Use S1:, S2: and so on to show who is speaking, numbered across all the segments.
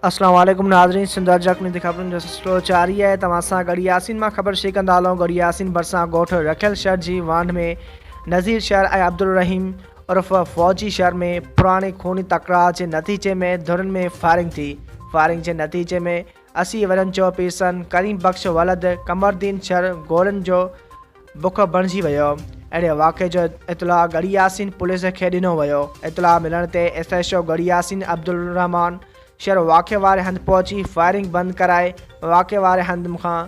S1: अस्सलाम वालेकुम नाज़रीन, सिंध जक में ख़बरुनि जो सिलसिलो जारी है। तव्हां सां गॾु यासीन मां ख़बर शेयर कंदा हलूं। गॾु यासीन भरिसां ॻोठ रखियल शहर जी वांड में नज़ीर शहर ऐं अब्दुल रहीम उर्फ़ फ़ौजी शहर में पुराणी खूनी तकरार के नतीजे में धुरनि में फायरिंग थी। फायरिंग के नतीजे में 80 वरनि जो पीरसन करीम बख्श वलद कमरदीन शहर गोलनि जो बुख बणिजी वियो। अहिड़े वाक़े जो इतला गॾु यासीन पुलिस खे ॾिनो वियो। इतला मिलण ते SHO गॾु यासीन अब्दुल रहमान शहर वाक़े वारे हंधि पहुची फायरिंग बंद कराए वाक़े वारे हंधि खां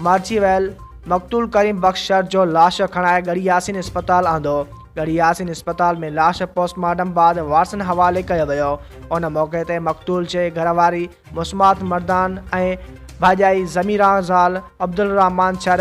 S1: मारिजी वियल मक़तूल करीम बख्श शहर जो लाश खणाए गॾु यासीन अस्पताल आंदो। गॾु यासीन अस्पताल में लाश पोस्टमार्टम बाद वारसनि हवाले कयो वियो। उन मौक़े ते मक़तूल जे घरवारी मुस्मात मर्दान ऐं भाॼाई ज़मीरा ज़ाल अब्दुल रहमान शहर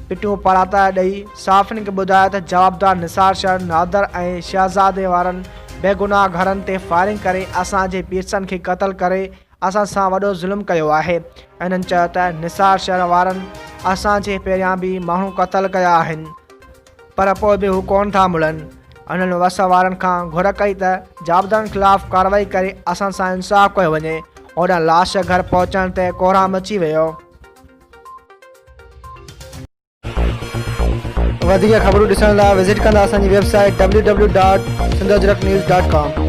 S1: पिटियूं पराता ॾेई साफ़िन खे ॿुधायो त जवाबदार निसार शहर नादर ऐं शहज़ादे वारनि बेगुनाह घरनि ते फायरिंग करे असांजे पीरसनि खे क़तल करे असां सां वॾो ज़ुल्म कयो आहे। इन्हनि चयो त निसार शहर वारनि असांजे पहिरियां बि माण्हू क़तल कया आहिनि, पर पोइ बि हू कोन था मुड़नि। उन्हनि वस वारनि खां घुर कई त जवाबदारनि ख़िलाफ़ कार्रवाई करे असां सां इंसाफ़ कयो वञे। ओॾां लाश घर पहुचण ते कोहराम अची वियो। वधीक ख़बरूं ॾिसण लाइ विज़िट कंदा असांजी वेबसाइट www.sindhajraknews.com।